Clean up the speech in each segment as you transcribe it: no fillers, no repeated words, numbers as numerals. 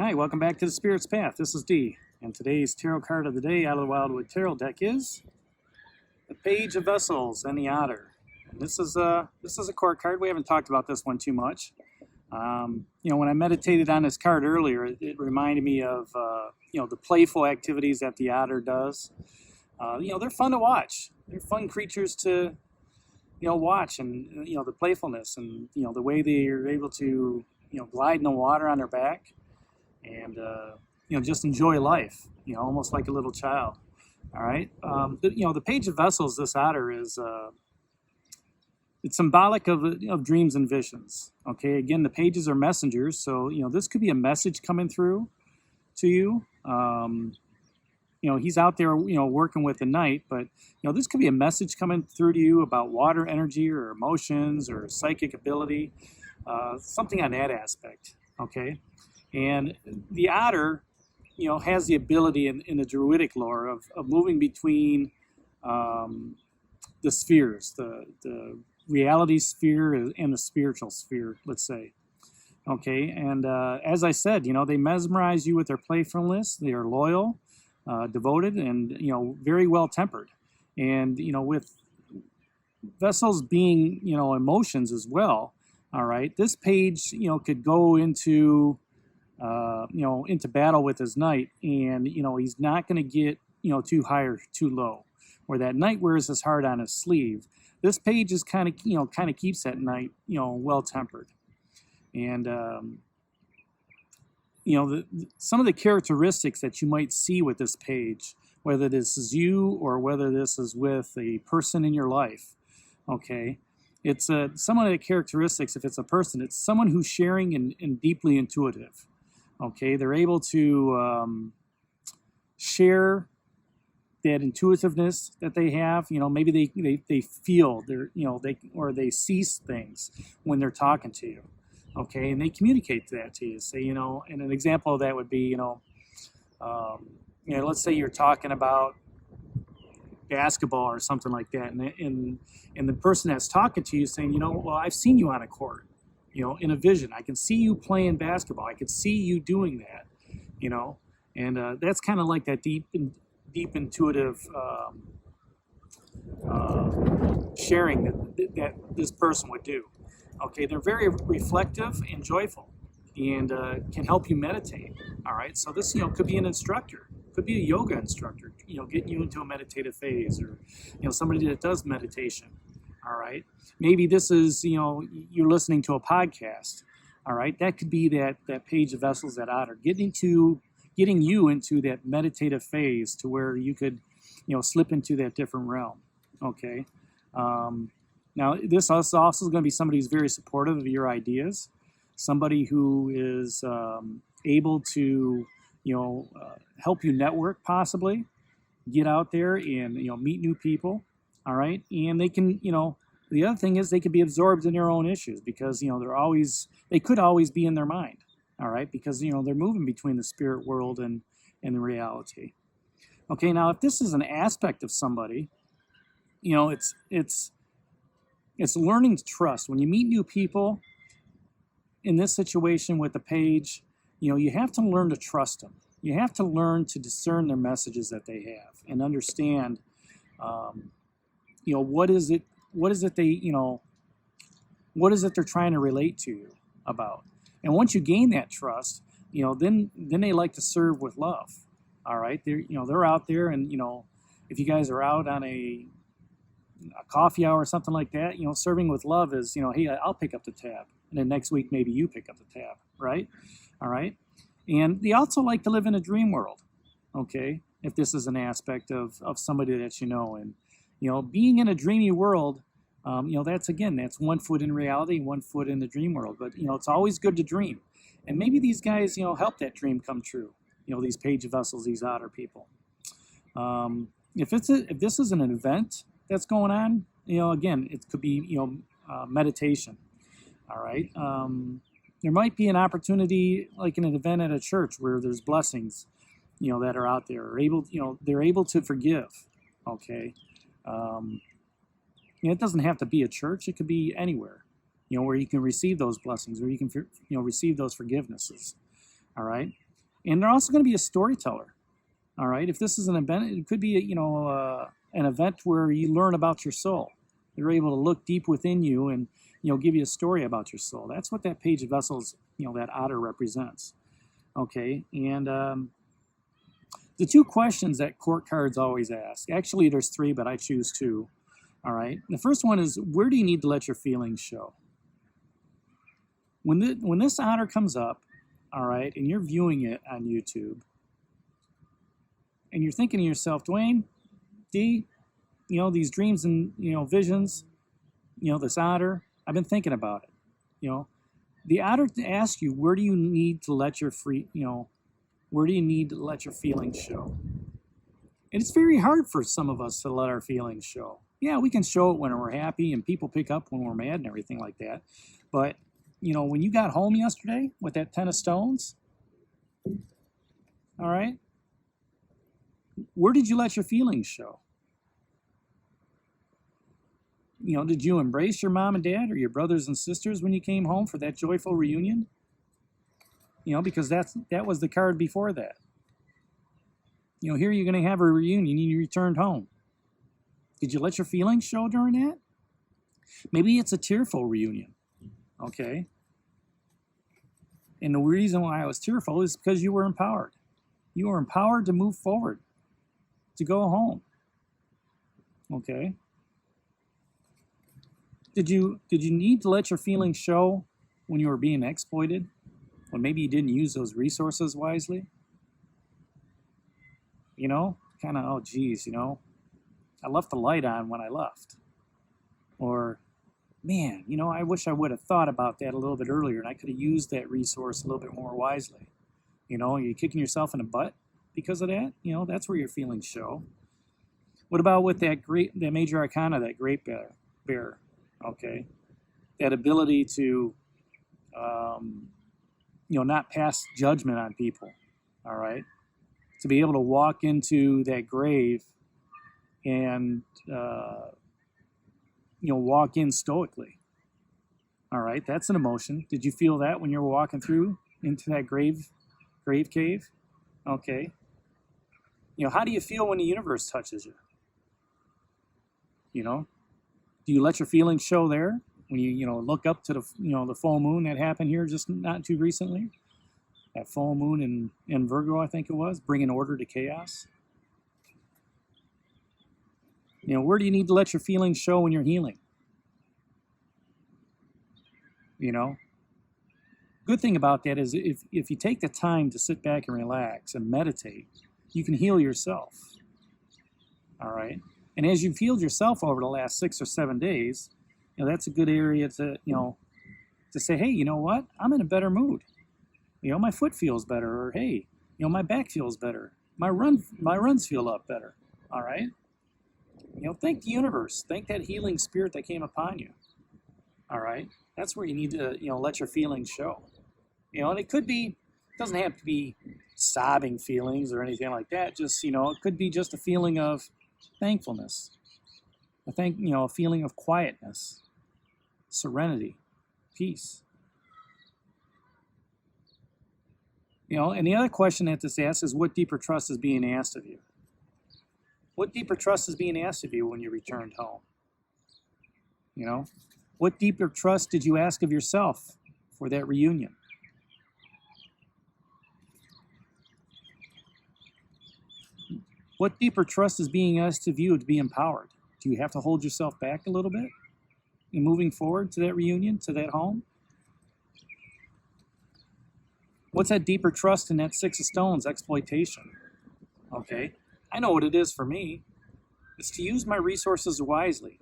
Hi, welcome back to the Spirit's Path. This is Dee, and today's tarot card of the day out of the Wildwood Tarot deck is the Page of Vessels and the Otter. And this is a court card. We haven't talked about this one too much. When I meditated on this card earlier, it reminded me of the playful activities that the otter does. They're fun to watch. They're fun creatures to watch, and the playfulness and the way they are able to glide in the water on their back and just enjoy life, almost like a little child. All right. The Page of Vessels, this otter is it's symbolic of dreams and visions. Okay. Again, the pages are messengers, so this could be a message coming through to you. He's out there working with the night, but this could be a message coming through to you about water energy or emotions or psychic ability, something on that aspect. Okay. And the otter, has the ability in the druidic lore of moving between the spheres, the reality sphere and the spiritual sphere, let's say. Okay, and as I said, they mesmerize you with their playfulness. They are loyal, devoted, and very well tempered. And with vessels being emotions as well. All right, this page could go into into battle with his knight, and he's not going to get too high or too low. Where that knight wears his heart on his sleeve, this page is kind of keeps that knight well tempered. And some of the characteristics that you might see with this page, whether this is you or whether this is with a person in your life, okay. It's some of the characteristics. If it's a person, it's someone who's sharing and deeply intuitive. Okay, they're able to share that intuitiveness that they have. Maybe they feel they see things when they're talking to you. Okay, and they communicate that to you. Say, and an example of that would be, let's say you're talking about basketball or something like that, and the person that's talking to you is saying, well, I've seen you on a court. In a vision, I can see you playing basketball. I could see you doing that, and that's kind of like that deep intuitive sharing that this person would do. Okay, they're very reflective and joyful, and can help you meditate. All right, so this could be an instructor, could be a yoga instructor, getting you into a meditative phase, or somebody that does meditation. All right. Maybe this is, you're listening to a podcast. All right. That could be that Page of Vessels, that otter, getting you into that meditative phase to where you could, slip into that different realm. Okay. Now, this is also going to be somebody who's very supportive of your ideas, somebody who is able to, help you network, possibly get out there and, meet new people. All right. And they can, the other thing is they could be absorbed in their own issues because, they could always be in their mind. All right. Because, they're moving between the spirit world and the reality. Okay. Now, if this is an aspect of somebody, it's learning to trust. When you meet new people in this situation with the page, you have to learn to trust them. You have to learn to discern their messages that they have and understand, what is it they're trying to relate to you about. And once you gain that trust, then they like to serve with love. All right. They're out there, and, if you guys are out on a coffee hour or something like that, serving with love is, hey, I'll pick up the tab. And then next week, maybe you pick up the tab. Right. All right. And they also like to live in a dream world. Okay. If this is an aspect of somebody that and, being in a dreamy world, that's one foot in reality, one foot in the dream world. But, it's always good to dream. And maybe these guys, help that dream come true. These Page of Vessels, these otter people. If this is an event that's going on, again, it could be, meditation. All right. There might be an opportunity, like in an event at a church where there's blessings, that are out there, they're able to forgive. Okay. It doesn't have to be a church. It could be anywhere, where you can receive those blessings, where you can, receive those forgivenesses. All right. And they're also going to be a storyteller. All right. If this is an event, it could be, an event where you learn about your soul. They're able to look deep within you and, give you a story about your soul. That's what that page of vessels, that otter represents. Okay. And the two questions that court cards always ask, actually there's three, but I choose two. All right. The first one is, where do you need to let your feelings show? When this otter comes up, all right, and you're viewing it on YouTube, and you're thinking to yourself, Dwayne, D, these dreams and, visions, this otter, I've been thinking about it. The otter asks you, where do you need to let your where do you need to let your feelings show? And it's very hard for some of us to let our feelings show. Yeah, we can show it when we're happy and people pick up when we're mad and everything like that. But, when you got home yesterday with that 10 of stones, all right, where did you let your feelings show? Did you embrace your mom and dad or your brothers and sisters when you came home for that joyful reunion? Because that was the card before that. Here you're going to have a reunion and you returned home. Did you let your feelings show during that? Maybe it's a tearful reunion, okay? And the reason why I was tearful is because you were empowered. You were empowered to move forward, to go home, okay? Did you need to let your feelings show when you were being exploited? When maybe you didn't use those resources wisely? Kind of, oh geez, I left the light on when I left. Or, man, I wish I would have thought about that a little bit earlier and I could have used that resource a little bit more wisely. You're kicking yourself in the butt because of that. That's where your feelings show. What about with that major arcana, that great bear? Okay, that ability to, not pass judgment on people. All right, to be able to walk into that grave and walk in stoically. All right, that's an emotion. Did you feel that when you were walking through into that grave cave? Okay. How do you feel when the universe touches you? Do you let your feelings show there when you look up to the the full moon that happened here just not too recently? That full moon in Virgo, I think it was, bringing order to chaos. Where do you need to let your feelings show when you're healing? Good thing about that is if you take the time to sit back and relax and meditate, you can heal yourself. All right. And as you've healed yourself over the last 6 or 7 days, that's a good area to say, hey, you know what? I'm in a better mood. My foot feels better, or hey, my back feels better. My runs feel up better. All right. Thank the universe. Thank that healing spirit that came upon you. All right. That's where you need to, let your feelings show. And it doesn't have to be sobbing feelings or anything like that. Just, it could be just a feeling of thankfulness, a feeling of quietness, serenity, peace. And the other question that this asks is, what deeper trust is being asked of you? What deeper trust is being asked of you when you returned home? What deeper trust did you ask of yourself for that reunion? What deeper trust is being asked of you to be empowered? Do you have to hold yourself back a little bit in moving forward to that reunion, to that home? What's that deeper trust in that 6 of stones, exploitation? Okay, I know what it is for me. It's to use my resources wisely.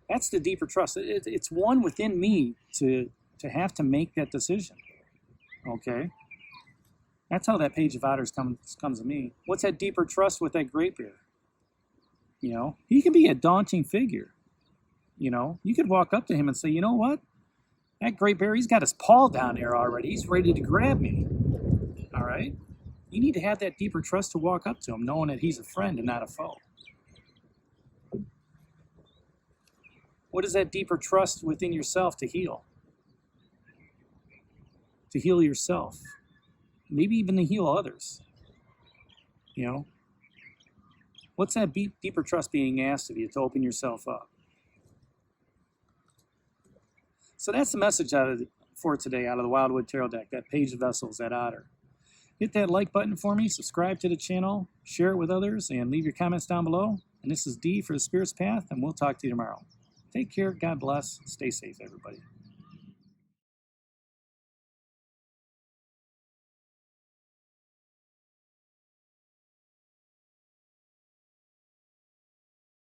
That's the deeper trust. It's one within me to have to make that decision. Okay? That's how that page of otters comes to me. What's that deeper trust with that great bear? He can be a daunting figure. You could walk up to him and say, you know what? That great bear, he's got his paw down there already. He's ready to grab me. All right? You need to have that deeper trust to walk up to him, knowing that he's a friend and not a foe. What is that deeper trust within yourself to heal? To heal yourself. maybe even to heal others. You know, what's that deeper trust being asked of you to open yourself up? So that's the message for today out of the Wildwood Tarot deck, that Page of Vessels, that Otter. Hit that like button for me, subscribe to the channel, share it with others, and leave your comments down below. And this is Dee for the Spirit's Path, and we'll talk to you tomorrow. Take care, God bless, stay safe, everybody.